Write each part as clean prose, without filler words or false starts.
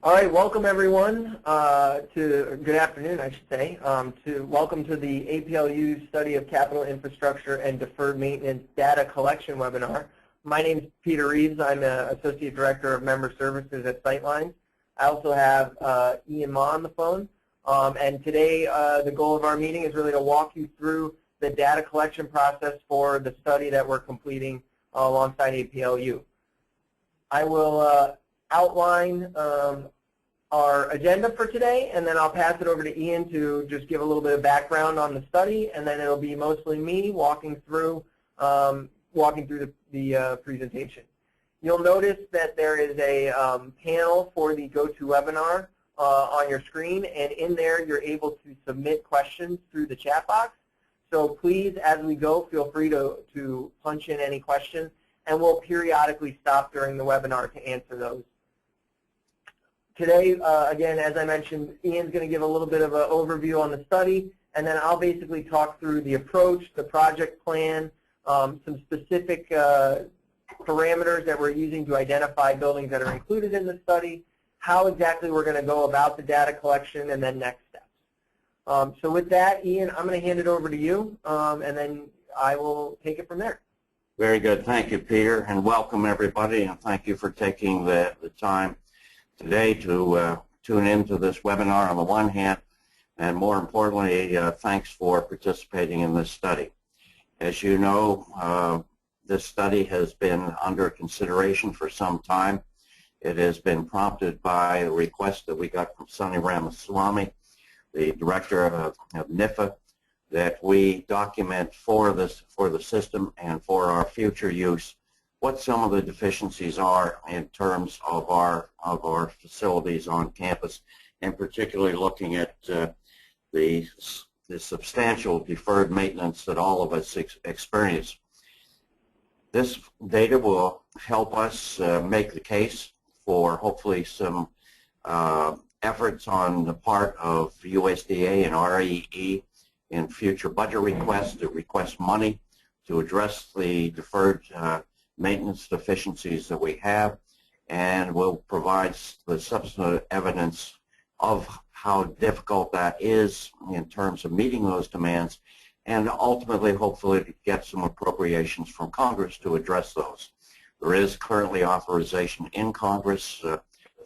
All right, welcome everyone good afternoon, I should say, welcome to the APLU Study of Capital Infrastructure and Deferred Maintenance Data Collection webinar. My name is Peter Reeves. I'm an Associate Director of Member Services at Sightlines. I also have Ian Ma on the phone. And today the goal of our meeting is really to walk you through the data collection process for the study that we're completing alongside APLU. I will outline our agenda for today, and then I'll pass it over to Ian to just give a little bit of background on the study, and then it'll be mostly me walking through the presentation. You'll notice that there is a panel for the GoToWebinar on your screen, and in there you're able to submit questions through the chat box. So please, as we go, feel free to punch in any questions, and we'll periodically stop during the webinar to answer those. Today, again, as I mentioned, Ian's going to give a little bit of an overview on the study, and then I'll basically talk through the approach, the project plan, some specific parameters that we're using to identify buildings that are included in the study, how exactly we're going to go about the data collection, and then next steps. So with that, Ian, I'm going to hand it over to you, and then I will take it from there. Very good. Thank you, Peter, and welcome everybody, and thank you for taking the time today to tune into this webinar on the one hand, and more importantly, thanks for participating in this study. As you know, this study has been under consideration for some time. It has been prompted by a request that we got from Sunny Ramaswamy, the director of NIFA, that we document for the system and for our future use what some of the deficiencies are in terms of our facilities on campus, and particularly looking at the substantial deferred maintenance that all of us experience. This data will help us make the case for hopefully some efforts on the part of USDA and REE in future budget requests to request money to address the deferred maintenance deficiencies that we have, and will provide the substantive evidence of how difficult that is in terms of meeting those demands, and ultimately, hopefully, to get some appropriations from Congress to address those. There is currently authorization in Congress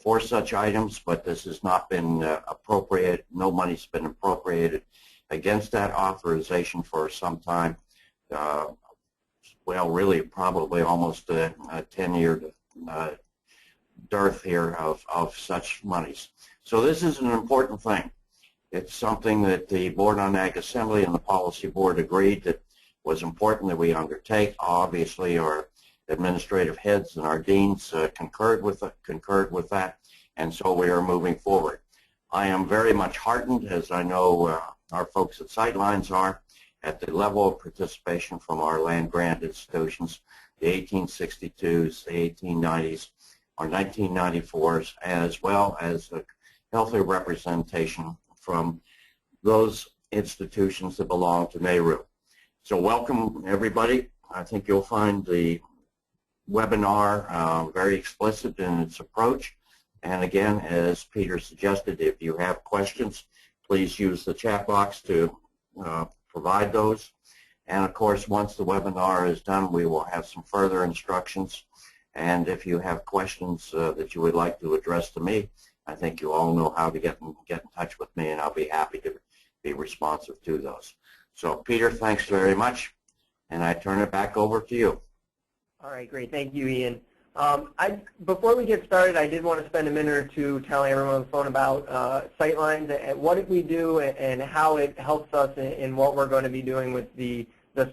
for such items, but this has not been appropriated. No money's been appropriated against that authorization for some time. Well, really, probably almost a 10-year dearth here of such monies. So this is an important thing. It's something that the Board on Ag Assembly and the Policy Board agreed that was important that we undertake. Obviously, our administrative heads and our deans concurred with that, and so we are moving forward. I am very much heartened, as I know our folks at Sightlines are, at the level of participation from our land-grant institutions, the 1862s, the 1890s, our 1994s, as well as a healthy representation from those institutions that belong to NARU. So welcome, everybody. I think you'll find the webinar very explicit in its approach. And again, as Peter suggested, if you have questions, please use the chat box to provide those. And of course, once the webinar is done, we will have some further instructions. And if you have questions that you would like to address to me, I think you all know how to get in touch with me, and I'll be happy to be responsive to those. So Peter, thanks very much, and I turn it back over to you. All right, great. Thank you, Ian. Before we get started, I did want to spend a minute or two telling everyone on the phone about Sightlines and what we do and how it helps us in what we're going to be doing with the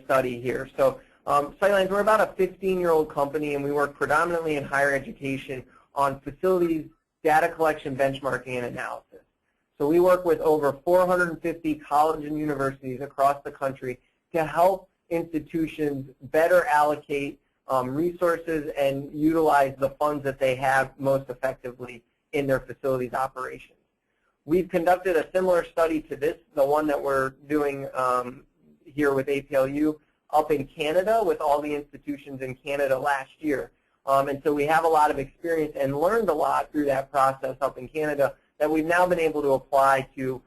study here. So Sightlines, we're about a 15-year-old company, and we work predominantly in higher education on facilities data collection, benchmarking, and analysis. So we work with over 450 colleges and universities across the country to help institutions better allocate resources and utilize the funds that they have most effectively in their facilities operations. We've conducted a similar study to this, the one that we're doing here with APLU, up in Canada with all the institutions in Canada last year. And so we have a lot of experience and learned a lot through that process up in Canada that we've now been able to apply to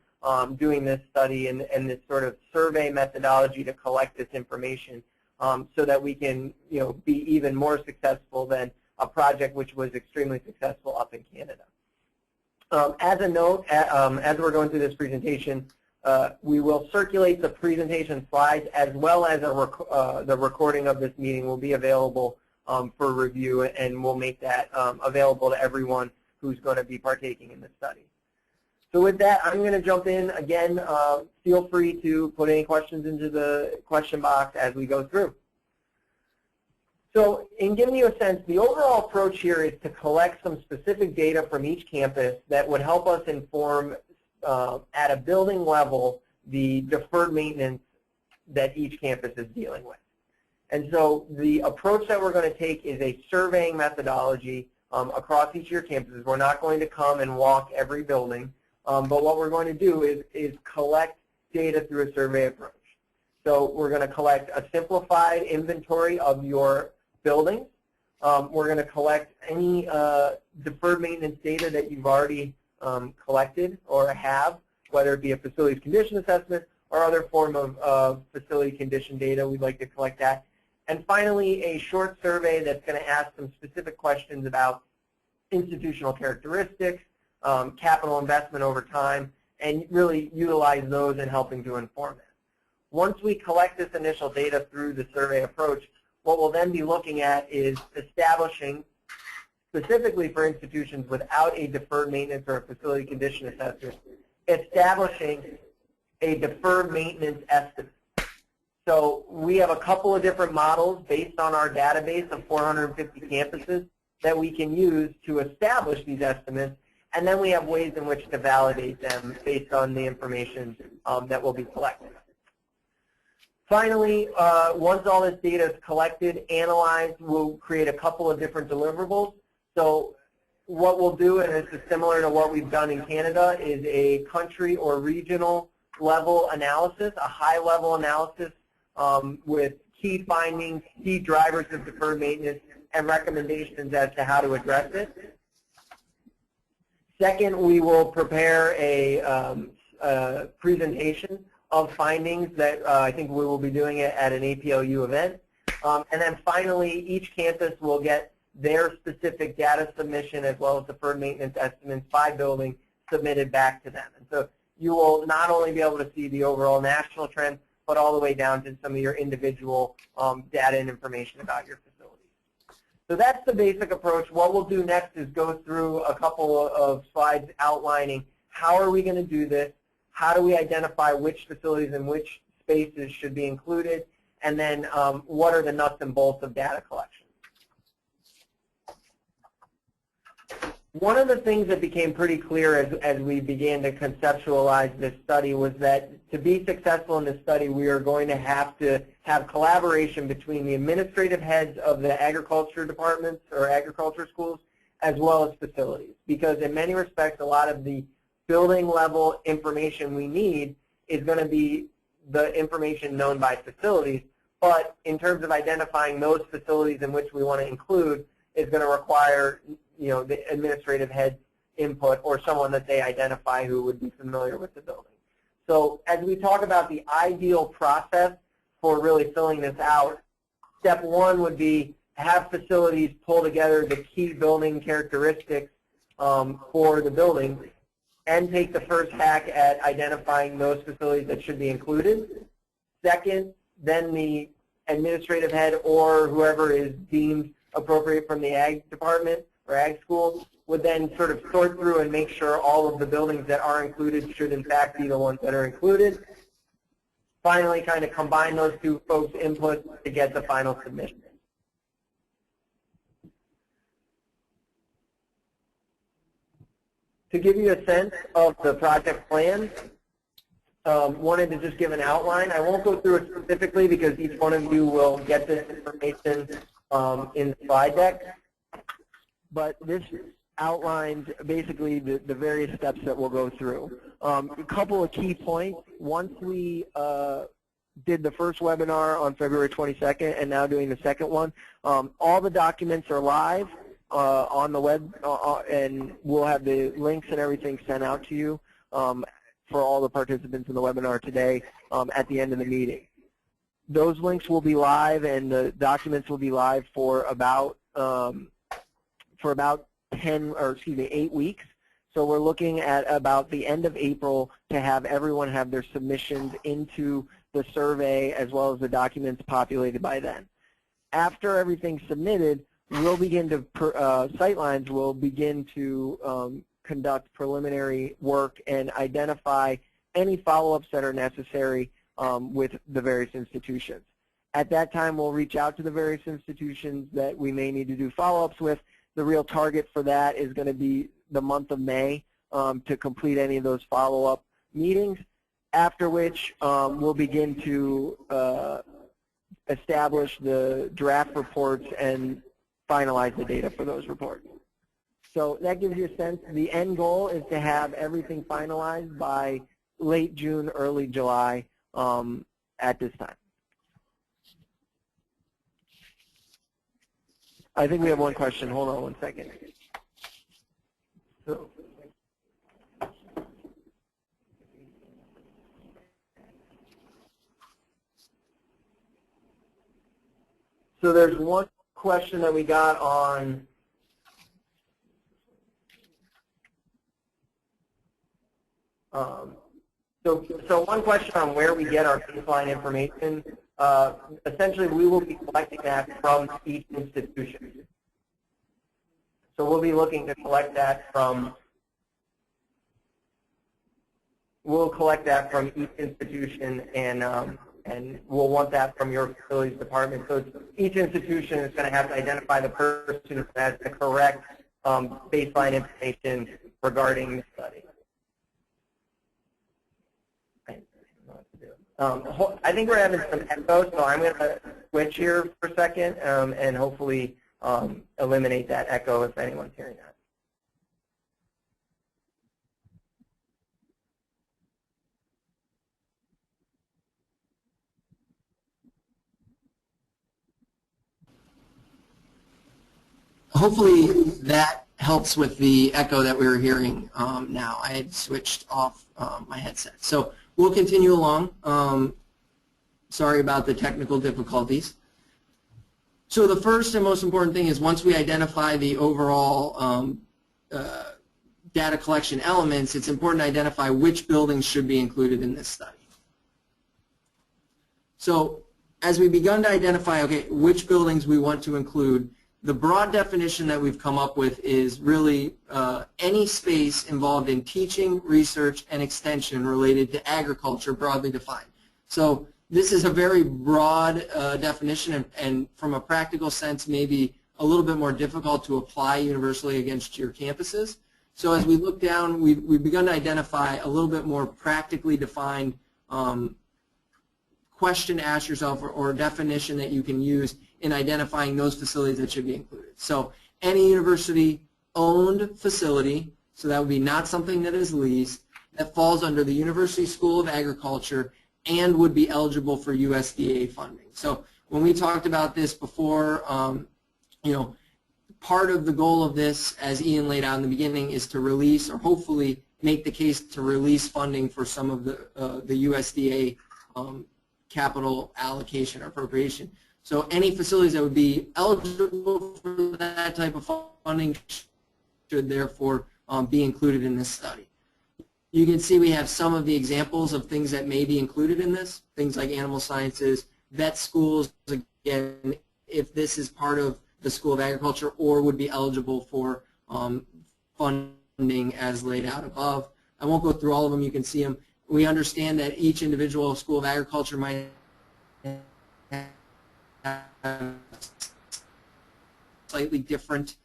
doing this study and this sort of survey methodology to collect this information so that we can be even more successful than a project which was extremely successful up in Canada. As a note, as we're going through this presentation, we will circulate the presentation slides as well as the recording of this meeting will be available for review, and we'll make that available to everyone who's going to be partaking in this study. So with that, I'm going to jump in again. Feel free to put any questions into the question box as we go through. So in giving you a sense, the overall approach here is to collect some specific data from each campus that would help us inform at a building level the deferred maintenance that each campus is dealing with. And so the approach that we're going to take is a surveying methodology across each of your campuses. We're not going to come and walk every building, but what we're going to do is collect data through a survey approach. So we're going to collect a simplified inventory of your buildings. We're going to collect any deferred maintenance data that you've already collected or have, whether it be a facilities condition assessment or other form of facility condition data. We'd like to collect that. And finally, a short survey that's going to ask some specific questions about institutional characteristics, capital investment over time, and really utilize those in helping to inform it. Once we collect this initial data through the survey approach, what we'll then be looking at is establishing, specifically for institutions without a deferred maintenance or a facility condition assessment, establishing a deferred maintenance estimate. So we have a couple of different models based on our database of 450 campuses that we can use to establish these estimates, and then we have ways in which to validate them based on the information that will be collected. Finally, once all this data is collected, analyzed, we'll create a couple of different deliverables. So what we'll do, and this is similar to what we've done in Canada, is a country or regional level analysis, a high-level analysis with key findings, key drivers of deferred maintenance, and recommendations as to how to address it. Second, we will prepare a presentation of findings that I think we will be doing it at an APLU event. And then finally, each campus will get their specific data submission as well as deferred maintenance estimates by building submitted back to them. And so you will not only be able to see the overall national trend, but all the way down to some of your individual data and information about your facilities. So that's the basic approach. What we'll do next is go through a couple of slides outlining how are we going to do this, how do we identify which facilities and which spaces should be included, and then what are the nuts and bolts of data collection. One of the things that became pretty clear as we began to conceptualize this study was that to be successful in this study, we are going to have collaboration between the administrative heads of the agriculture departments or agriculture schools as well as facilities. Because in many respects, a lot of the building level information we need is going to be the information known by facilities, but in terms of identifying those facilities in which we want to include is going to require the administrative head's input or someone that they identify who would be familiar with the building. So as we talk about the ideal process for really filling this out, step one would be have facilities pull together the key building characteristics for the building and take the first hack at identifying those facilities that should be included. Second, then the administrative head or whoever is deemed appropriate from the ag department or ag school would then sort of sort through and make sure all of the buildings that are included should in fact be the ones that are included. Finally, kind of combine those two folks' input to get the final submission. To give you a sense of the project plan, wanted to just give an outline. I won't go through it specifically because each one of you will get this information in the slide deck. But this outlines basically the various steps that we'll go through. A couple of key points. Once we did the first webinar on February 22nd and now doing the second one. All the documents are live on the web, and we'll have the links and everything sent out to you for all the participants in the webinar today at the end of the meeting. Those links will be live, and the documents will be live for about 8 weeks. So we're looking at about the end of April to have everyone have their submissions into the survey as well as the documents populated by then. After everything's submitted, we'll begin to, Sightlines will begin to conduct preliminary work and identify any follow-ups that are necessary with the various institutions. At that time, we'll reach out to the various institutions that we may need to do follow-ups with. The real target for that is going to be the month of May to complete any of those follow-up meetings, after which we'll begin to establish the draft reports and finalize the data for those reports. So that gives you a sense. The end goal is to have everything finalized by late June, early July at this time. I think we have one question. Hold on one second. So there's one question that we got on so one question on where we get our baseline information. Essentially, we will be collecting that from each institution. So we'll be looking to collect that from, each institution, and we'll want that from your facilities department. So each institution is going to have to identify the person who has the correct baseline information regarding the study. I think we're having some echo, so I'm going to switch here for a second and hopefully eliminate that echo if anyone's hearing that. Hopefully that helps with the echo that we were hearing now. I had switched off my headset. So we'll continue along. Sorry about the technical difficulties. So the first and most important thing is once we identify the overall data collection elements, it's important to identify which buildings should be included in this study. So as we begun to identify, okay, which buildings we want to include, the broad definition that we've come up with is really any space involved in teaching, research, and extension related to agriculture, broadly defined. So this is a very broad definition, and from a practical sense, maybe a little bit more difficult to apply universally against your campuses. So as we look down, we've begun to identify a little bit more practically defined question to ask yourself or definition that you can use in identifying those facilities that should be included. So any university-owned facility, so that would be not something that is leased, that falls under the University School of Agriculture and would be eligible for USDA funding. So when we talked about this before, you know, part of the goal of this, as Ian laid out in the beginning, is to release or hopefully make the case to release funding for some of the USDA capital allocation or appropriation. So any facilities that would be eligible for that type of funding should therefore be included in this study. You can see we have some of the examples of things that may be included in this, things like animal sciences, vet schools, again, if this is part of the School of Agriculture or would be eligible for funding as laid out above. I won't go through all of them, you can see them. We understand that each individual School of Agriculture might have slightly different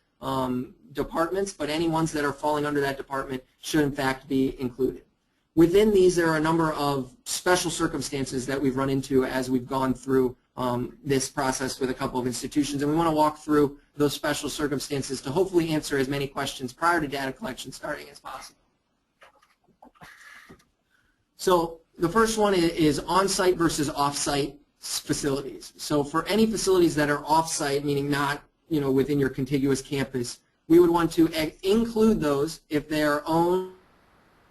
departments, but any ones that are falling under that department should in fact be included. Within these, there are a number of special circumstances that we've run into as we've gone through this process with a couple of institutions, and we want to walk through those special circumstances to hopefully answer as many questions prior to data collection starting as possible. So the first one is on-site versus off-site facilities. So for any facilities that are off-site, meaning not within your contiguous campus, we would want to include those if they are owned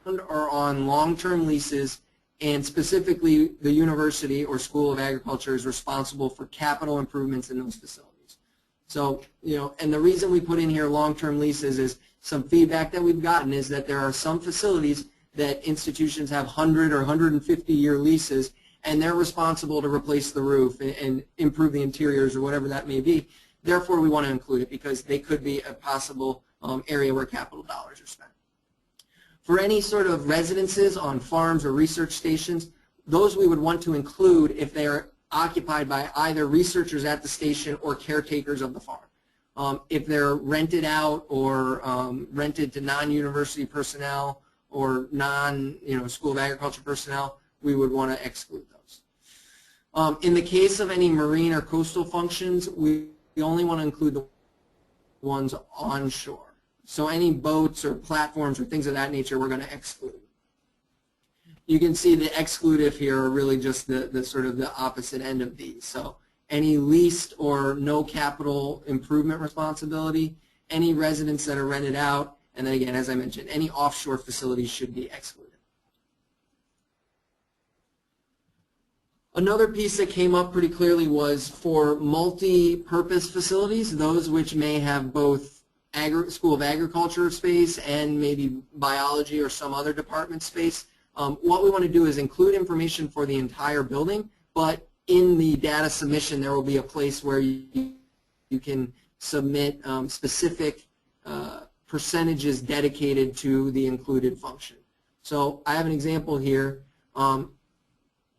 or on long-term leases, and specifically the university or School of Agriculture is responsible for capital improvements in those facilities. So, and the reason we put in here long-term leases is some feedback that we've gotten is that there are some facilities that institutions have 100 or 150-year leases, and they're responsible to replace the roof and improve the interiors or whatever that may be. Therefore, we want to include it because they could be a possible area where capital dollars are spent. For any sort of residences on farms or research stations, those we would want to include if they are occupied by either researchers at the station or caretakers of the farm. If they're rented out or rented to non-university personnel or School of Agriculture personnel, we would want to exclude those. In the case of any marine or coastal functions, we only want to include the ones onshore. So any boats or platforms or things of that nature, we're going to exclude. You can see the exclusive here are really just the sort of the opposite end of these. So any leased or no capital improvement responsibility, any residents that are rented out, and then again, as I mentioned, any offshore facilities should be excluded. Another piece that came up pretty clearly was for multi-purpose facilities, those which may have both School of Agriculture space and maybe biology or some other department space. What we want to do is include information for the entire building, but in the data submission there will be a place where you can submit specific percentages dedicated to the included function. So I have an example here.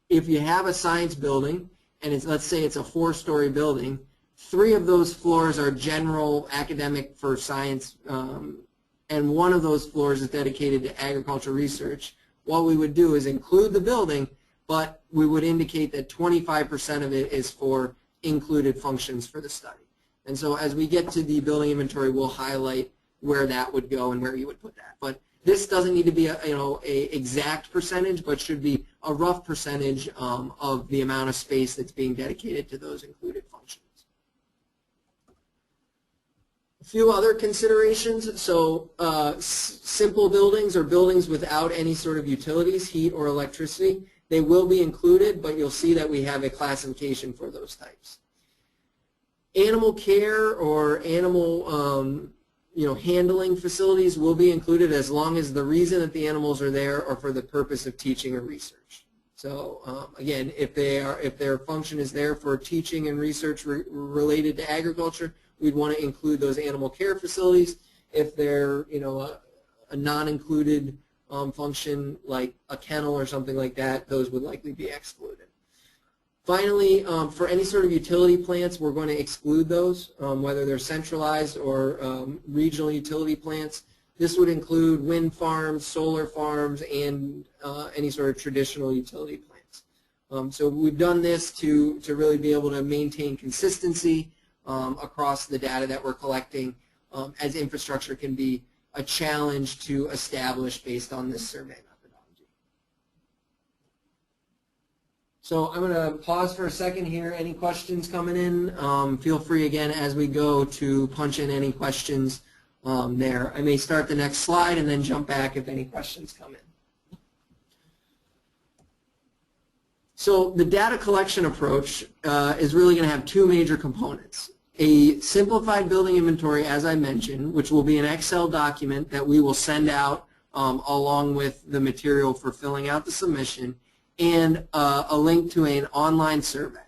If you have a science building, and let's say it's a 4-story building, 3 of those floors are general academic for science, and 1 of those floors is dedicated to agricultural research. What we would do is include the building, but we would indicate that 25% of it is for included functions for the study. And so as we get to the building inventory, we'll highlight where that would go and where you would put that. But this doesn't need to be a exact percentage, but should be a rough percentage of the amount of space that's being dedicated to those included functions. A few other considerations. So simple buildings or buildings without any sort of utilities, heat or electricity, they will be included, but you'll see that we have a classification for those types. Animal care or animal handling facilities will be included as long as the reason that the animals are there are for the purpose of teaching or research. So again, if their function is there for teaching and research related to agriculture, we'd want to include those animal care facilities. If they're a non-included function like a kennel or something like that, those would likely be excluded. Finally, for any sort of utility plants, we're going to exclude those, whether they're centralized or regional utility plants. This would include wind farms, solar farms, and any sort of traditional utility plants. So we've done this to really be able to maintain consistency across the data that we're collecting, as infrastructure can be a challenge to establish based on this survey methodology. So I'm going to pause for a second here. Any questions coming in? Feel free again as we go to punch in any questions there. I may start the next slide and then jump back if any questions come in. So the data collection approach is really going to have 2 major components. A simplified building inventory, as I mentioned, which will be an Excel document that we will send out along with the material for filling out the submission, and a link to an online survey.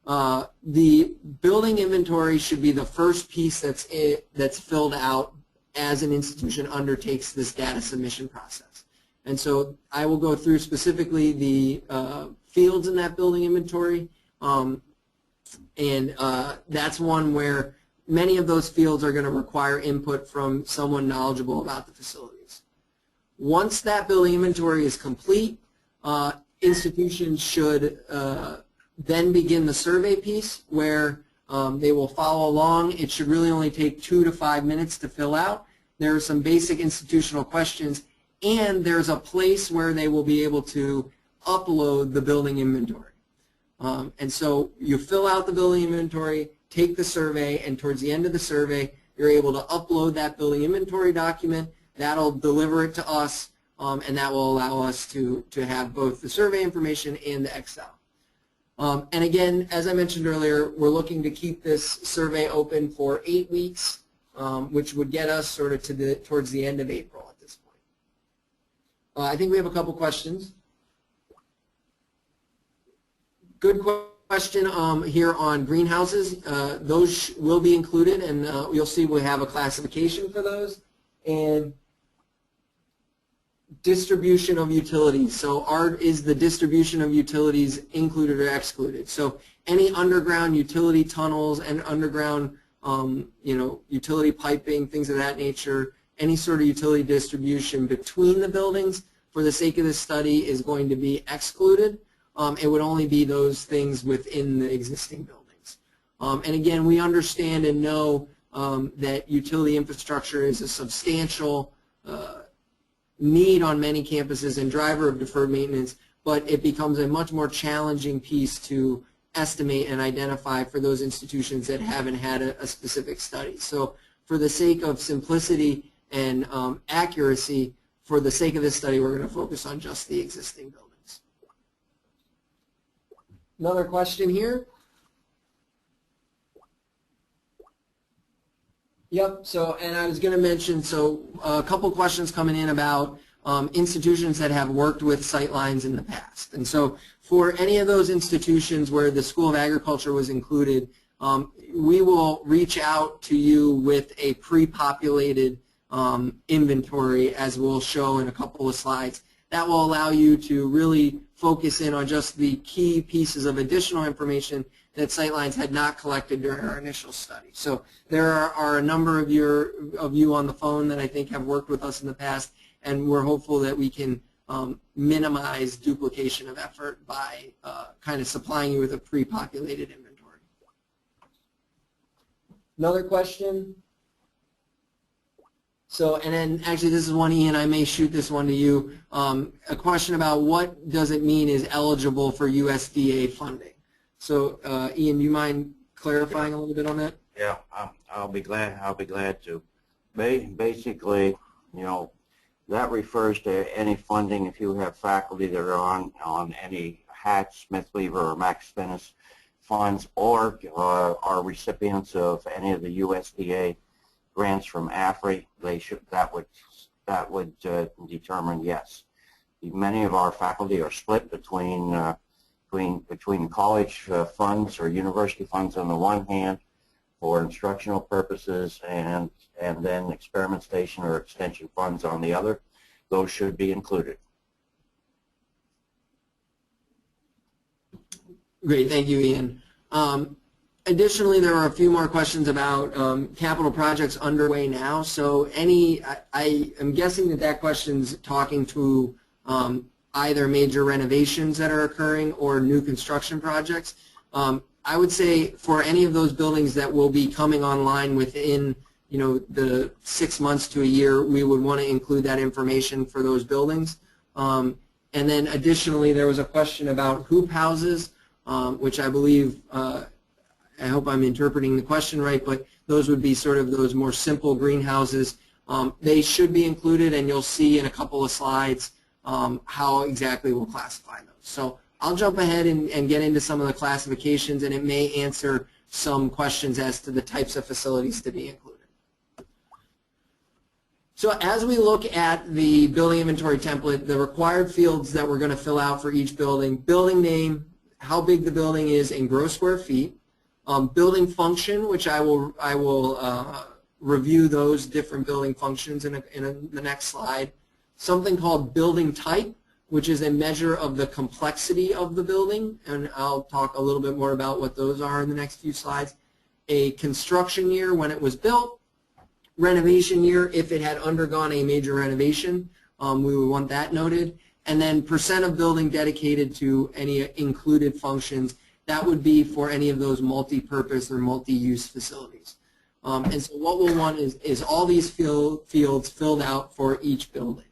The building inventory should be the first piece that's filled out as an institution undertakes this data submission process. And so I will go through specifically the fields in that building inventory, and that's one where many of those fields are going to require input from someone knowledgeable about the facilities. Once that building inventory is complete, institutions should then begin the survey piece where they will follow along. It should really only take 2 to 5 minutes to fill out. There are some basic institutional questions, and there's a place where they will be able to upload the building inventory. And so you fill out the building inventory, take the survey, and towards the end of the survey, you're able to upload that building inventory document. That'll deliver it to us, and that will allow us to have both the survey information and the Excel. And again, as I mentioned earlier, we're looking to keep this survey open for 8 weeks, which would get us sort of towards the end of April at this point. I think we have a couple questions. Good question here on greenhouses. Those will be included, and you'll see we have a classification for those. And distribution of utilities. So is the distribution of utilities included or excluded? So any underground utility tunnels and underground utility piping, things of that nature, any sort of utility distribution between the buildings for the sake of this study is going to be excluded. It would only be those things within the existing buildings. And again, we understand and know that utility infrastructure is a substantial need on many campuses and driver of deferred maintenance, but it becomes a much more challenging piece to estimate and identify for those institutions that haven't had a specific study. So for the sake of simplicity and accuracy, for the sake of this study, we're going to focus on just the existing buildings. Another question here. Yep, so, and I was going to mention, so a couple questions coming in about institutions that have worked with Sightlines in the past. And so for any of those institutions where the School of Agriculture was included, we will reach out to you with a pre-populated inventory, as we'll show in a couple of slides. That will allow you to really focus in on just the key pieces of additional information that Sightlines had not collected during our initial study. So there are a number of you on the phone that I think have worked with us in the past, and we're hopeful that we can minimize duplication of effort by kind of supplying you with a pre-populated inventory. Another question. So, and then actually this is one, Ian, I may shoot this one to you. A question about what does it mean is eligible for USDA funding. So, Ian, do you mind clarifying a little bit on that? Yeah, I'll be glad to. Basically, that refers to any funding if you have faculty that are on any Hatch, Smith Lever, or Max Finnis funds, or are recipients of any of the USDA grants from AFRI. That would determine yes. Many of our faculty are split between college funds or university funds on the one hand for instructional purposes, and then experimentation or extension funds on the other. Those should be included. Great, thank you, Ian. Additionally, there are a few more questions about capital projects underway now. So I am guessing that question's talking to either major renovations that are occurring or new construction projects. I would say for any of those buildings that will be coming online within the 6 months to a year, we would want to include that information for those buildings. And then additionally, there was a question about hoop houses, which I believe, I hope I'm interpreting the question right, but those would be sort of those more simple greenhouses. They should be included, and you'll see in a couple of slides how exactly we'll classify those. So I'll jump ahead and get into some of the classifications, and it may answer some questions as to the types of facilities to be included. So as we look at the building inventory template, the required fields that we're going to fill out for each building: building name, how big the building is in gross square feet, building function, which I will review those different building functions in the next slide. Something called building type, which is a measure of the complexity of the building, and I'll talk a little bit more about what those are in the next few slides. A construction year, when it was built. Renovation year, if it had undergone a major renovation, we would want that noted. And then percent of building dedicated to any included functions. That would be for any of those multi-purpose or multi-use facilities. And so what we'll want is all these fields filled out for each building.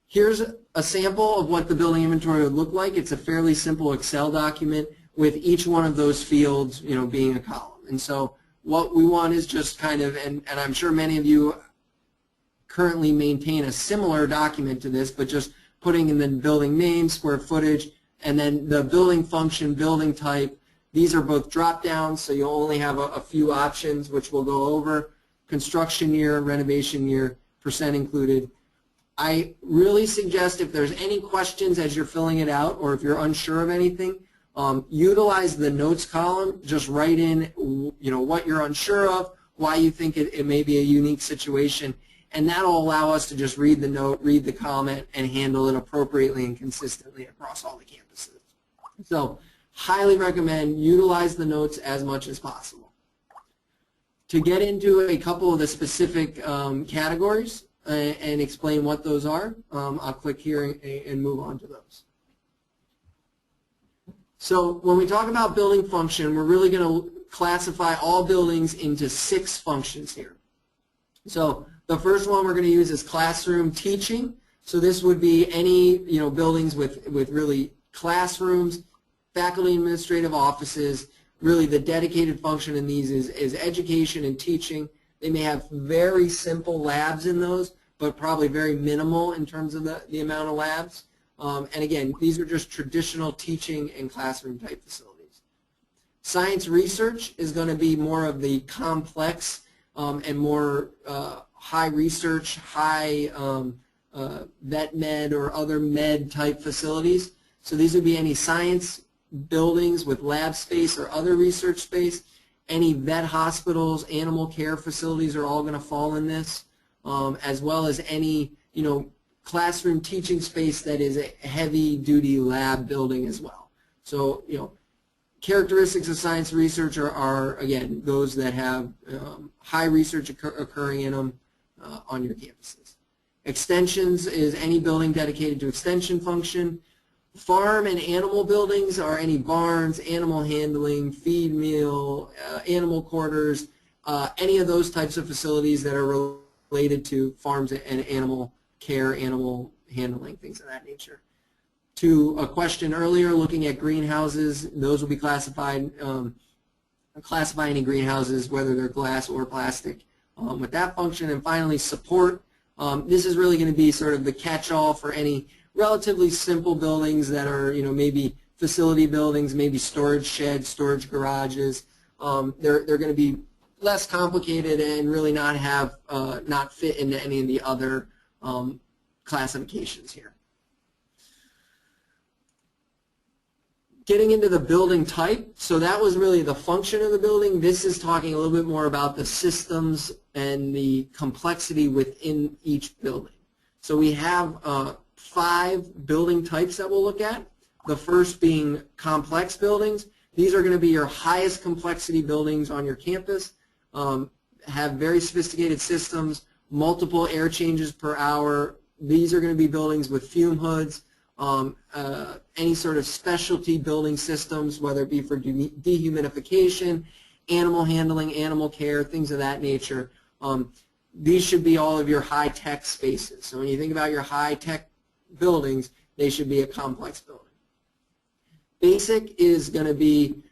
Here's a sample of what the building inventory would look like. It's a fairly simple Excel document with each one of those fields, being a column. And so what we want is just kind of, and I'm sure many of you currently maintain a similar document to this, but just putting in the building name, square footage, and then the building function, building type. These are both drop downs, so you'll only have a few options, which we'll go over. Construction year, renovation year, percent included. I really suggest if there's any questions as you're filling it out, or if you're unsure of anything, utilize the notes column. Just write in, what you're unsure of, why you think it may be a unique situation, and that'll allow us to just read the note, read the comment, and handle it appropriately and consistently across all the campuses. So, highly recommend utilize the notes as much as possible. To get into a couple of the specific categories and explain what those are, I'll click here and move on to those. So when we talk about building function, we're really going to classify all buildings into 6 functions here. So the first one we're going to use is classroom teaching. So this would be any buildings with really classrooms, faculty administrative offices. Really the dedicated function in these is education and teaching. They may have very simple labs in those, but probably very minimal in terms of the amount of labs. And again, these are just traditional teaching and classroom type facilities. Science research is going to be more of the complex and more high research, high vet med or other med type facilities. So these would be any science buildings with lab space or other research space. Any vet hospitals, animal care facilities are all going to fall in this, as well as any classroom teaching space that is a heavy-duty lab building as well. So characteristics of science research are again those that have high research occurring in them on your campuses. Extensions is any building dedicated to extension function. Farm and animal buildings are any barns, animal handling, feed mill, animal quarters, any of those types of facilities that are related to farms and animal care, animal handling, things of that nature. To a question earlier, looking at greenhouses, those will be classified, classify any greenhouses, whether they're glass or plastic, with that function. And finally, support. This is really going to be sort of the catch-all for any relatively simple buildings that are, maybe facility buildings, maybe storage sheds, storage garages. They're going to be less complicated and really not fit into any of the other classifications here. Getting into the building type, so that was really the function of the building. This is talking a little bit more about the systems and the complexity within each building. So we have 5 building types that we'll look at. The first being complex buildings. These are going to be your highest complexity buildings on your campus, have very sophisticated systems, multiple air changes per hour. These are going to be buildings with fume hoods, any sort of specialty building systems, whether it be for dehumidification, animal handling, animal care, things of that nature. These should be all of your high-tech spaces. So when you think about your high-tech buildings, they should be a complex building. Basic is going to be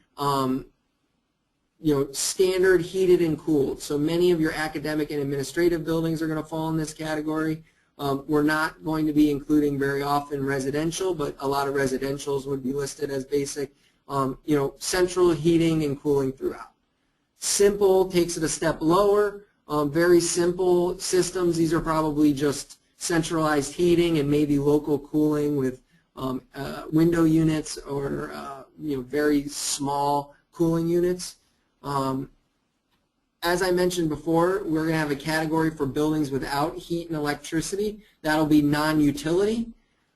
standard heated and cooled. So many of your academic and administrative buildings are going to fall in this category. We're not going to be including very often residential, but a lot of residentials would be listed as basic. Central heating and cooling throughout. Simple takes it a step lower. Very simple systems. These are probably just centralized heating and maybe local cooling with window units or very small cooling units. As I mentioned before, we're going to have a category for buildings without heat and electricity. That'll be non-utility.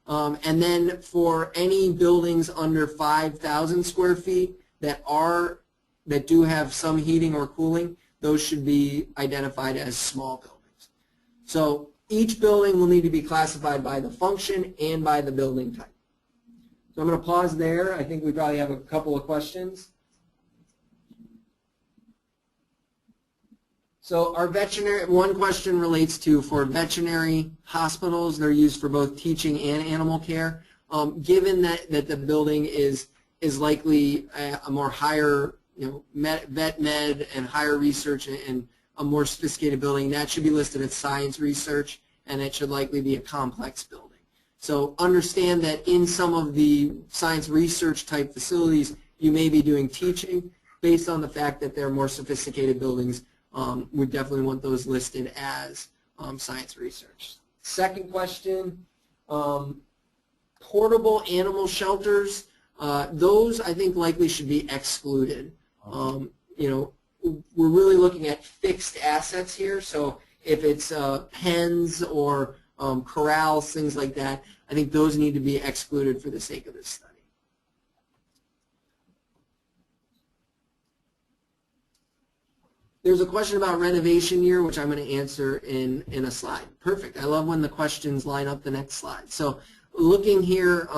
And then for any buildings under 5,000 square feet that do have some heating or cooling, those should be identified as small buildings. So each building will need to be classified by the function and by the building type. So I'm going to pause there. I think we probably have a couple of questions. So our veterinary, one question relates to for veterinary hospitals, they're used for both teaching and animal care. Given that the building is likely a more higher, vet med and higher research and a more sophisticated building, that should be listed as science research, and it should likely be a complex building. So understand that in some of the science research type facilities, you may be doing teaching based on the fact that they're more sophisticated buildings. We definitely want those listed as science research. Second question, portable animal shelters, those I think likely should be excluded. We're really looking at fixed assets here, so if it's pens or corrals, things like that, I think those need to be excluded for the sake of this study. There's a question about renovation year, which I'm going to answer in a slide. Perfect. I love when the questions line up the next slide. So looking here,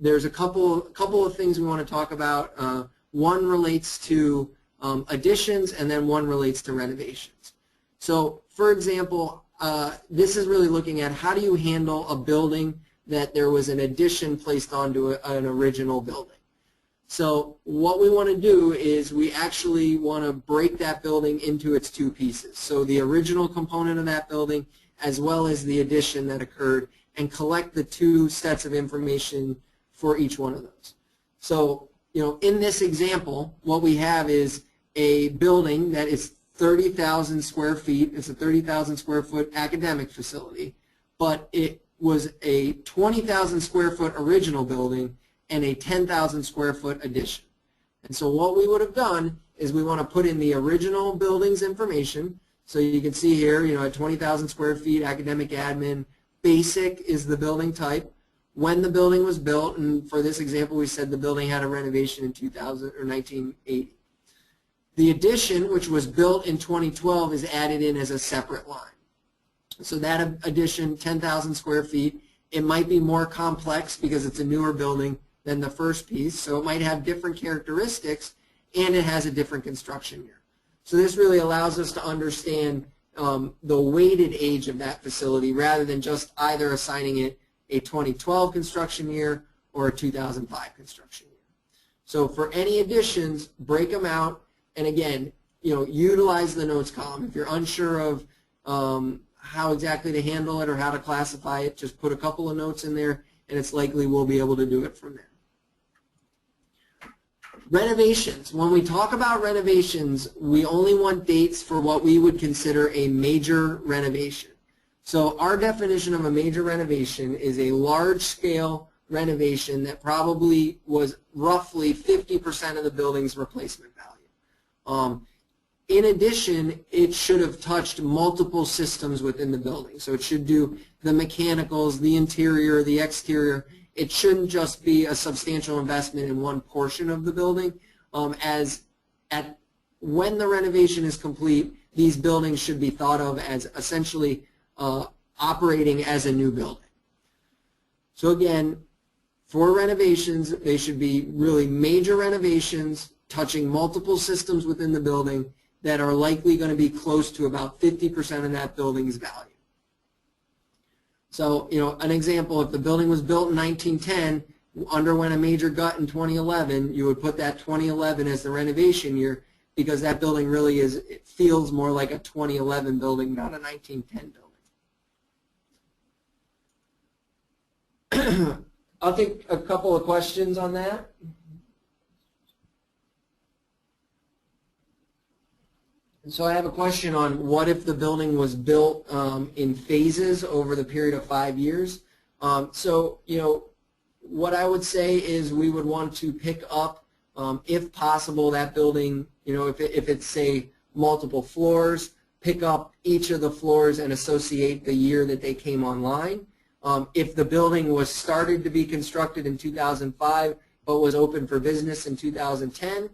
there's a couple of things we want to talk about. One relates to additions, and then one relates to renovations. So for example, this is really looking at how do you handle a building that there was an addition placed onto an original building. So what we want to do is we actually want to break that building into its two pieces. So the original component of that building as well as the addition that occurred, and collect the two sets of information for each one of those. So in this example, what we have is a building that is 30,000 square feet. It's a 30,000 square foot academic facility, but it was a 20,000 square foot original building and a 10,000 square foot addition. And so what we would have done is we want to put in the original building's information. So you can see here, at 20,000 square feet, academic admin, basic is the building type, when the building was built, and for this example we said the building had a renovation in 2000 or 1980. The addition, which was built in 2012, is added in as a separate line. So that addition, 10,000 square feet, it might be more complex because it's a newer building than the first piece, so it might have different characteristics, and it has a different construction year. So this really allows us to understand the weighted age of that facility rather than just either assigning it a 2012 construction year or a 2005 construction year. So for any additions, break them out, and again, utilize the notes column. If you're unsure of how exactly to handle it or how to classify it, just put a couple of notes in there, and it's likely we'll be able to do it from there. Renovations. When we talk about renovations, we only want dates for what we would consider a major renovation. So our definition of a major renovation is a large-scale renovation that probably was roughly 50% of the building's replacement value. In addition, it should have touched multiple systems within the building. So it should do the mechanicals, the interior, the exterior. It shouldn't just be a substantial investment in one portion of the building. When the renovation is complete, these buildings should be thought of as essentially operating as a new building. So again, for renovations, they should be really major renovations touching multiple systems within the building that are likely going to be close to about 50% of that building's value. So, an example, if the building was built in 1910, underwent a major gut in 2011, you would put that 2011 as the renovation year because that building really it feels more like a 2011 building, not a 1910 building. I'll take a couple of questions on that. So I have a question on what if the building was built in phases over the period of 5 years. What I would say is we would want to pick up, if possible, that building, if it's, say, multiple floors, pick up each of the floors and associate the year that they came online. If the building was started to be constructed in 2005 but was open for business in 2010,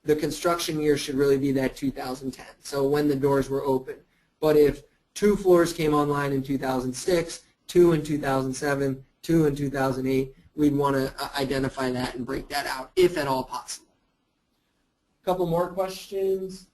the construction year should really be that 2010, so when the doors were open. But if 2 floors came online in 2006, 2 in 2007, 2 in 2008, we'd want to identify that and break that out, if at all possible. A couple more questions.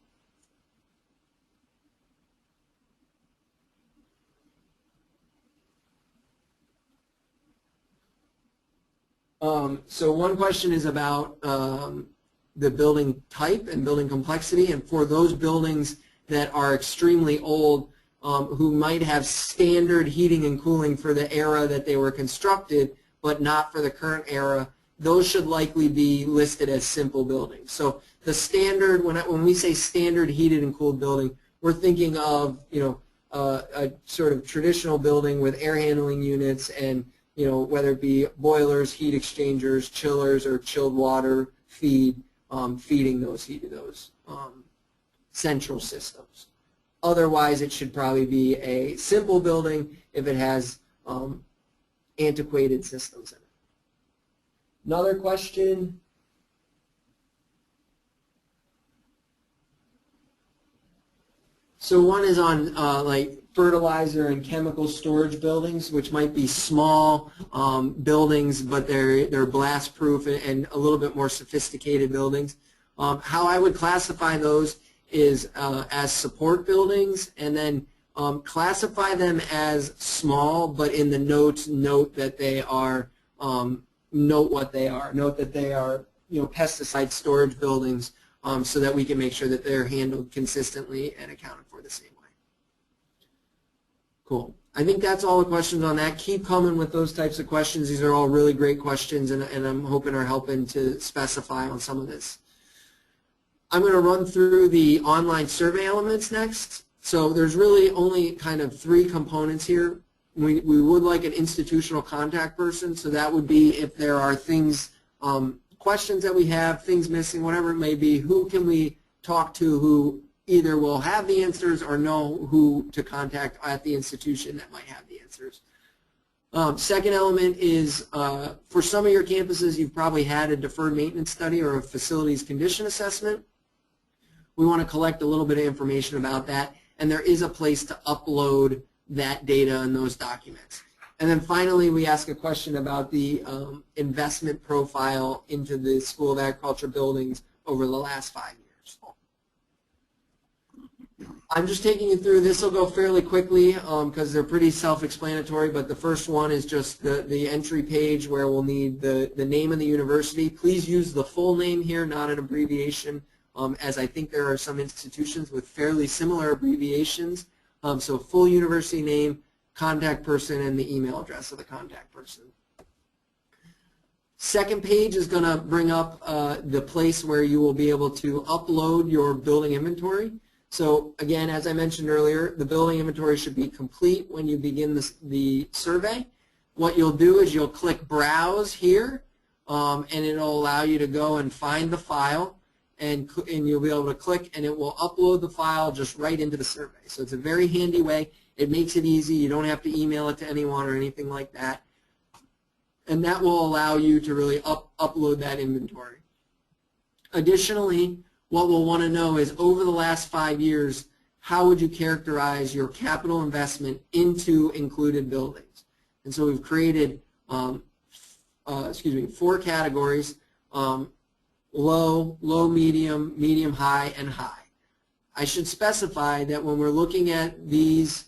So one question is about the building type and building complexity, and for those buildings that are extremely old, who might have standard heating and cooling for the era that they were constructed, but not for the current era, those should likely be listed as simple buildings. So the standard, when we say standard heated and cooled building, we're thinking of, you know, a sort of traditional building with air handling units and, you know, whether it be boilers, heat exchangers, chillers, or chilled water feeding those central systems. Otherwise, it should probably be a simple building if it has antiquated systems in it. Another question. So one is on like fertilizer and chemical storage buildings, which might be small buildings, but they're blast proof and a little bit more sophisticated buildings. How I would classify those is as support buildings, and then classify them as small, but in the notes note that they are note what they are. Note that they are, you know, pesticide storage buildings, so that we can make sure that they're handled consistently and accounted for the same way. Cool. I think that's all the questions on that. Keep coming with those types of questions. These are all really great questions, and I'm hoping are helping to specify on some of this. I'm going to run through the online survey elements next. So there's really only kind of 3 components here. We would like an institutional contact person, so that would be if there are things, questions that we have, things missing, whatever it may be, who can we talk to who either will have the answers or know who to contact at the institution that might have the answers. Second element is for some of your campuses, you've probably had a deferred maintenance study or a facilities condition assessment. We want to collect a little bit of information about that, and there is a place to upload that data and those documents. And then finally, we ask a question about the investment profile into the School of Agriculture buildings over the last 5 years. I'm just taking you through. This will go fairly quickly because they're pretty self-explanatory, but the first one is just the entry page where we'll need the name of the university. Please use the full name here, not an abbreviation, as I think there are some institutions with fairly similar abbreviations. So full university name, contact person, and the email address of the contact person. Second page is going to bring up the place where you will be able to upload your building inventory. So again, as I mentioned earlier, the building inventory should be complete when you begin the survey. What you'll do is you'll click Browse here, and it'll allow you to go and find the file, and you'll be able to click, and it will upload the file just right into the survey. So it's a very handy way. It makes it easy. You don't have to email it to anyone or anything like that. And that will allow you to really upload that inventory. Additionally, what we'll want to know is over the last 5 years, how would you characterize your capital investment into included buildings? And so we've created 4 categories: low, medium, medium high, and high. I should specify that when we're looking at these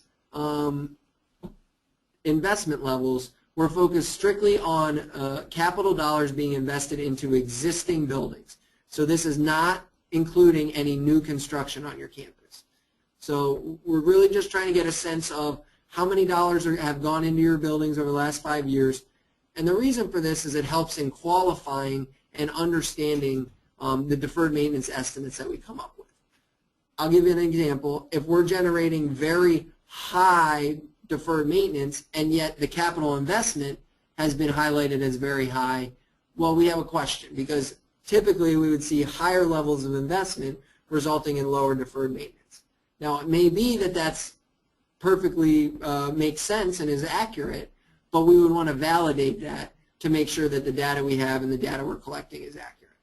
investment levels, we're focused strictly on capital dollars being invested into existing buildings. So this is not including any new construction on your campus. So we're really just trying to get a sense of how many dollars have gone into your buildings over the last 5 years. And the reason for this is it helps in qualifying and understanding the deferred maintenance estimates that we come up with. I'll give you an example. If we're generating very high deferred maintenance and yet the capital investment has been highlighted as very high, well, we have a question, because typically we would see higher levels of investment resulting in lower deferred maintenance. Now, it may be that that's perfectly makes sense and is accurate, but we would want to validate that to make sure that the data we have and the data we're collecting is accurate.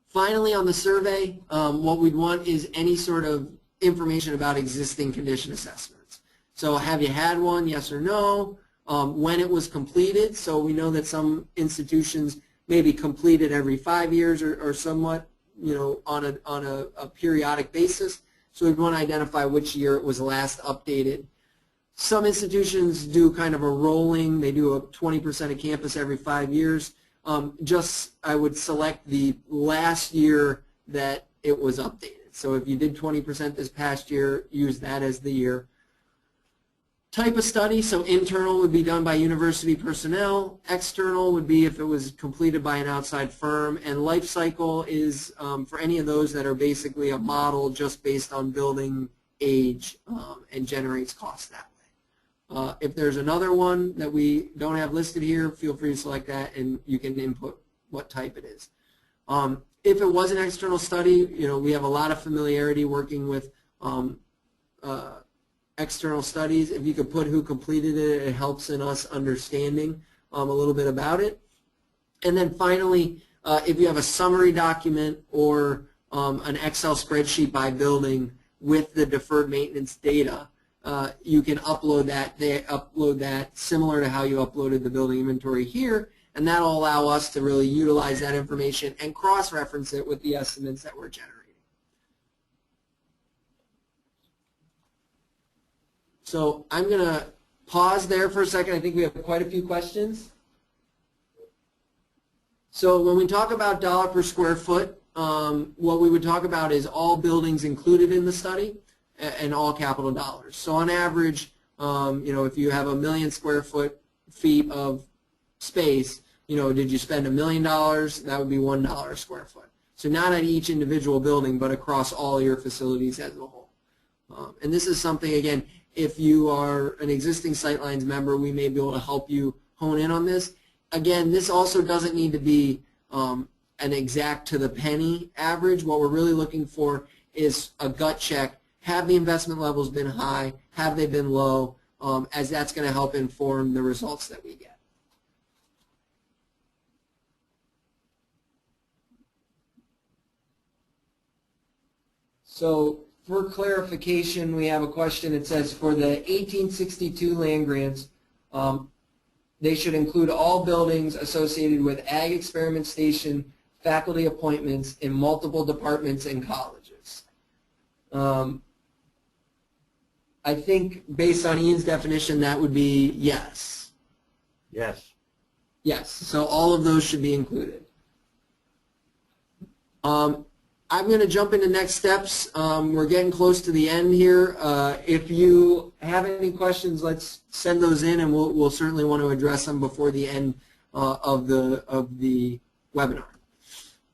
Finally, on the survey, what we'd want is any sort of information about existing condition assessments. So have you had one, yes or no? When it was completed, so we know that some institutions may be completed every 5 years or somewhat, you know, on a periodic basis. So we'd want to identify which year it was last updated. Some institutions do kind of a rolling, they do a 20% of campus every 5 years. I would select the last year that it was updated. So if you did 20% this past year, use that as the year. Type of study, so internal would be done by university personnel, external would be if it was completed by an outside firm, and life cycle is for any of those that are basically a model just based on building age and generates cost that way. If there's another one that we don't have listed here, feel free to select that and you can input what type it is. If it was an external study, we have a lot of familiarity working with external studies. If you could put who completed it, it helps in us understanding a little bit about it. And then finally, if you have a summary document or an Excel spreadsheet by building with the deferred maintenance data, you can upload that. They upload that similar to how you uploaded the building inventory here, and that will allow us to really utilize that information and cross-reference it with the estimates that we're generating. So I'm going to pause there for a second. I think we have quite a few questions. So when we talk about dollar per square foot, what we would talk about is all buildings included in the study and all capital dollars. So on average, if you have 1 million square feet of space, did you spend $1 million? That would be $1 a square foot. So not at each individual building, but across all your facilities as a whole. And this is something, again, if you are an existing Sightlines member, we may be able to help you hone in on this. Again, this also doesn't need to be an exact to the penny average. What we're really looking for is a gut check. Have the investment levels been high? Have they been low? As that's going to help inform the results that we get. So for clarification, we have a question. It says, for the 1862 land grants, they should include all buildings associated with ag experiment station, faculty appointments in multiple departments and colleges. I think based on Ian's definition, that would be yes. Yes. Yes, so all of those should be included. I'm going to jump into next steps. We're getting close to the end here. If you have any questions, let's send those in, and we'll certainly want to address them before the end of the webinar.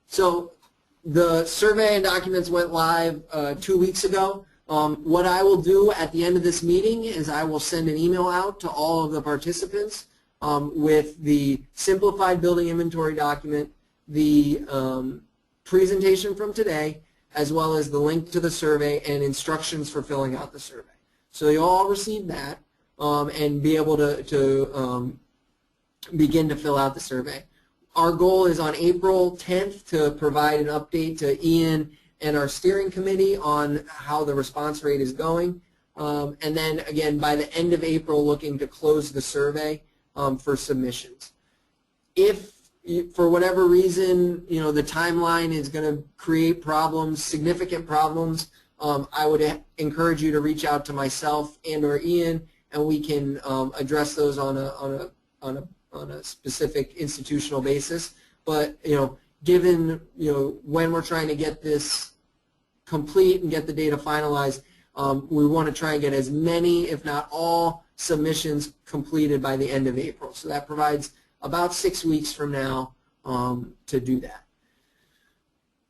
So the survey and documents went live 2 weeks ago. What I will do at the end of this meeting is I will send an email out to all of the participants with the simplified building inventory document, the presentation from today, as well as the link to the survey and instructions for filling out the survey. So you'll all receive that and be able to begin to fill out the survey. Our goal is on April 10th to provide an update to Ian and our steering committee on how the response rate is going. And then again, by the end of April, looking to close the survey for submissions. If for whatever reason, the timeline is going to create problems, significant problems, I would encourage you to reach out to myself and or Ian, and we can address those on a specific institutional basis. But given when we're trying to get this complete and get the data finalized, we want to try and get as many, if not all, submissions completed by the end of April. So that provides about 6 weeks from now to do that.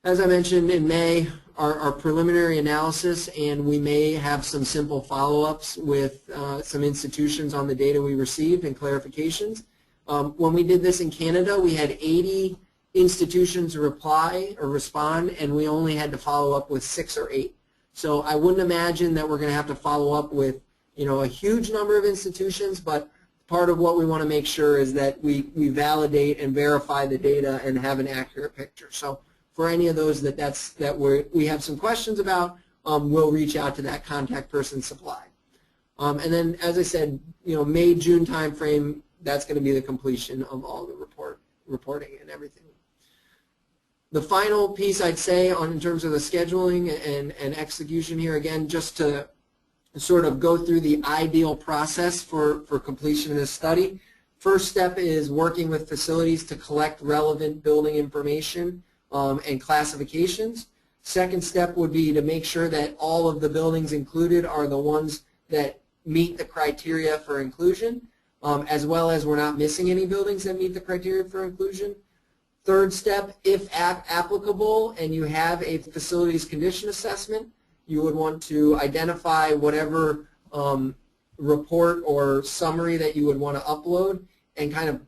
As I mentioned, in May, our preliminary analysis, and we may have some simple follow-ups with some institutions on the data we received and clarifications. When we did this in Canada, we had 80 institutions reply or respond, and we only had to follow up with 6 or 8. So I wouldn't imagine that we're going to have to follow up with a huge number of institutions, but part of what we want to make sure is that we validate and verify the data and have an accurate picture. So for any of those that we have some questions about, we'll reach out to that contact person supplied. And then, as I said, May, June timeframe, that's going to be the completion of all the reporting and everything. The final piece I'd say in terms of the scheduling and execution here, again, just to sort of go through the ideal process for completion of this study. First step is working with facilities to collect relevant building information and classifications. Second step would be to make sure that all of the buildings included are the ones that meet the criteria for inclusion, as well as we're not missing any buildings that meet the criteria for inclusion. Third step, if applicable and you have a facilities condition assessment, you would want to identify whatever report or summary that you would want to upload and kind of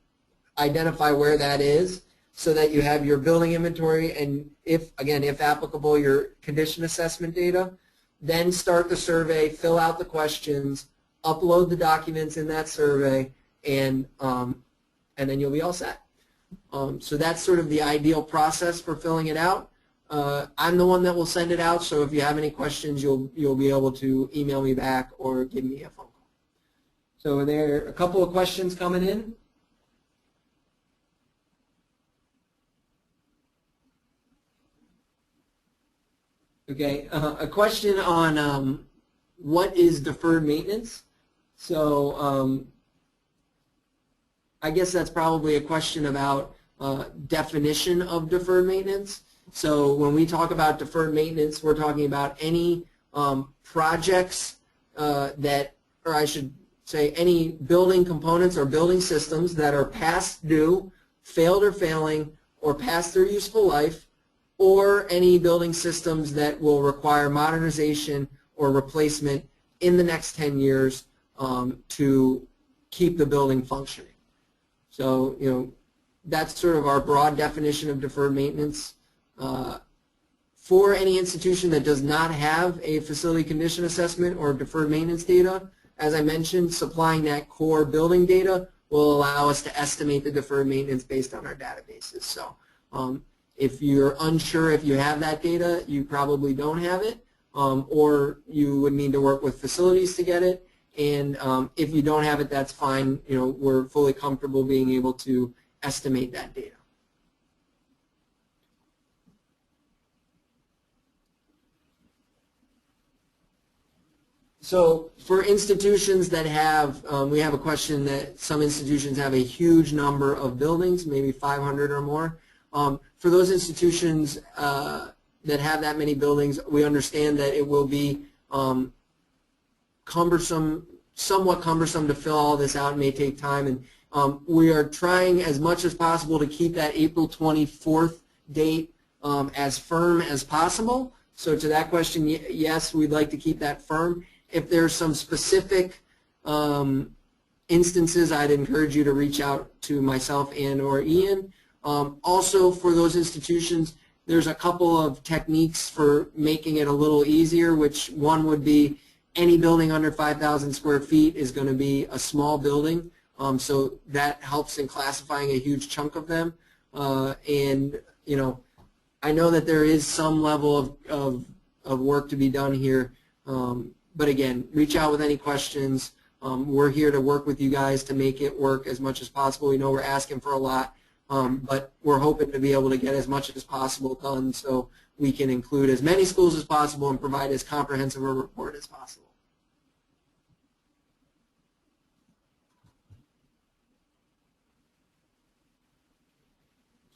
identify where that is so that you have your building inventory and, if applicable, your condition assessment data. Then start the survey, fill out the questions, upload the documents in that survey, and then you'll be all set. So that's sort of the ideal process for filling it out. I'm the one that will send it out, so if you have any questions, you'll be able to email me back or give me a phone call. So there are a couple of questions coming in. Okay, a question on what is deferred maintenance. So I guess that's probably a question about definition of deferred maintenance. So when we talk about deferred maintenance, we're talking about any projects that, or I should say any building components or building systems that are past due, failed or failing, or past their useful life, or any building systems that will require modernization or replacement in the next 10 years to keep the building functioning. So, that's sort of our broad definition of deferred maintenance. For any institution that does not have a facility condition assessment or deferred maintenance data, as I mentioned, supplying that core building data will allow us to estimate the deferred maintenance based on our databases. So if you're unsure if you have that data, you probably don't have it, or you would need to work with facilities to get it. And if you don't have it, that's fine. We're fully comfortable being able to estimate that data. So for institutions that have, we have a question that some institutions have a huge number of buildings, maybe 500 or more. For those institutions that have that many buildings, we understand that it will be somewhat cumbersome to fill all this out. It may take time, and we are trying as much as possible to keep that April 24th date as firm as possible. So to that question, yes, we'd like to keep that firm. If there's some specific instances, I'd encourage you to reach out to myself and or Ian. Also, for those institutions, there's a couple of techniques for making it a little easier, which one would be any building under 5,000 square feet is going to be a small building, so that helps in classifying a huge chunk of them. And, I know that there is some level of work to be done here, but again, reach out with any questions. We're here to work with you guys to make it work as much as possible. We know we're asking for a lot. But we're hoping to be able to get as much as possible done so we can include as many schools as possible and provide as comprehensive a report as possible.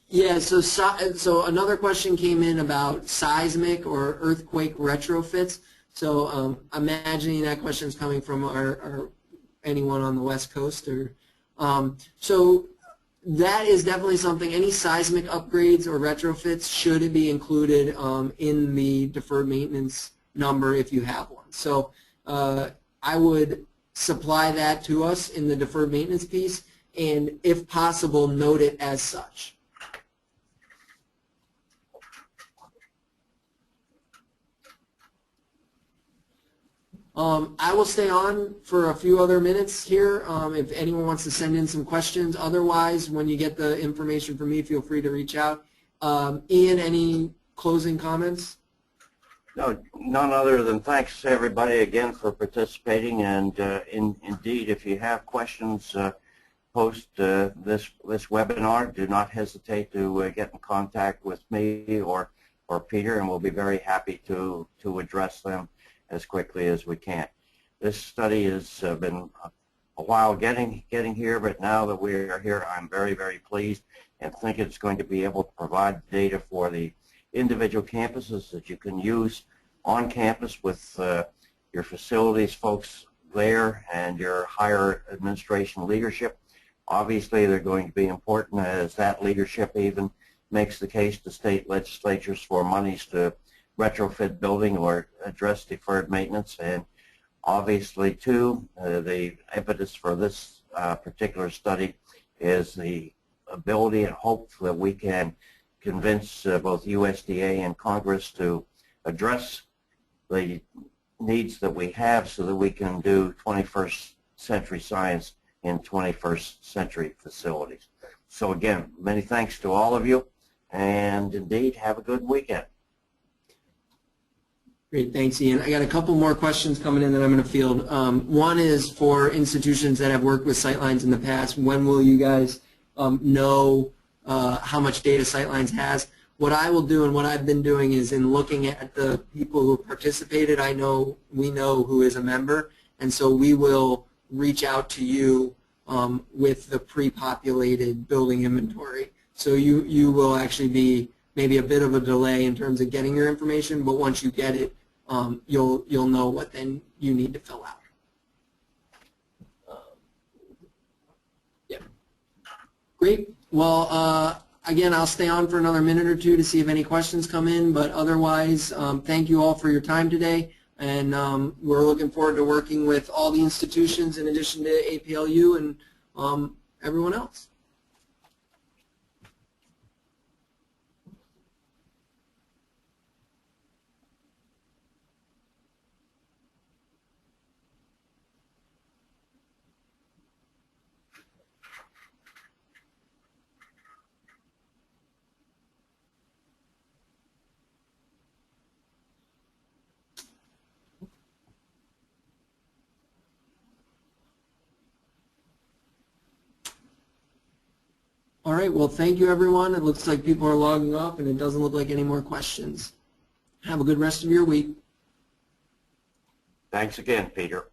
Yeah, so another question came in about seismic or earthquake retrofits. So imagining that question is coming from anyone on the West Coast. So that is definitely something, any seismic upgrades or retrofits should be included in the deferred maintenance number if you have one. So I would supply that to us in the deferred maintenance piece, and if possible, note it as such. I will stay on for a few other minutes here if anyone wants to send in some questions. Otherwise, when you get the information from me, feel free to reach out. Ian, any closing comments? No, none other than thanks to everybody again for participating. And indeed, if you have questions post this webinar, do not hesitate to get in contact with me or Peter, and we'll be very happy to address them as quickly as we can. This study has been a while getting here, but now that we are here, I'm very, very pleased and think it's going to be able to provide data for the individual campuses that you can use on campus with your facilities folks there and your higher administration leadership. Obviously, they're going to be important as that leadership even makes the case to state legislatures for monies to retrofit building or address deferred maintenance. And obviously, too, the impetus for this particular study is the ability and hope that we can convince both USDA and Congress to address the needs that we have so that we can do 21st century science in 21st century facilities. So again, many thanks to all of you, and indeed, have a good weekend. Great, thanks, Ian. I got a couple more questions coming in that I'm going to field. One is for institutions that have worked with Sightlines in the past. When will you guys know how much data Sightlines has? What I will do and what I've been doing is in looking at the people who participated, we know who is a member, and so we will reach out to you with the pre-populated building inventory. So you will actually be maybe a bit of a delay in terms of getting your information, but once you get it, you'll know what then you need to fill out. Yeah. Great. Well, again, I'll stay on for another minute or two to see if any questions come in, but otherwise, thank you all for your time today, and we're looking forward to working with all the institutions in addition to APLU and everyone else. All right, well, thank you, everyone. It looks like people are logging off, and it doesn't look like any more questions. Have a good rest of your week. Thanks again, Peter.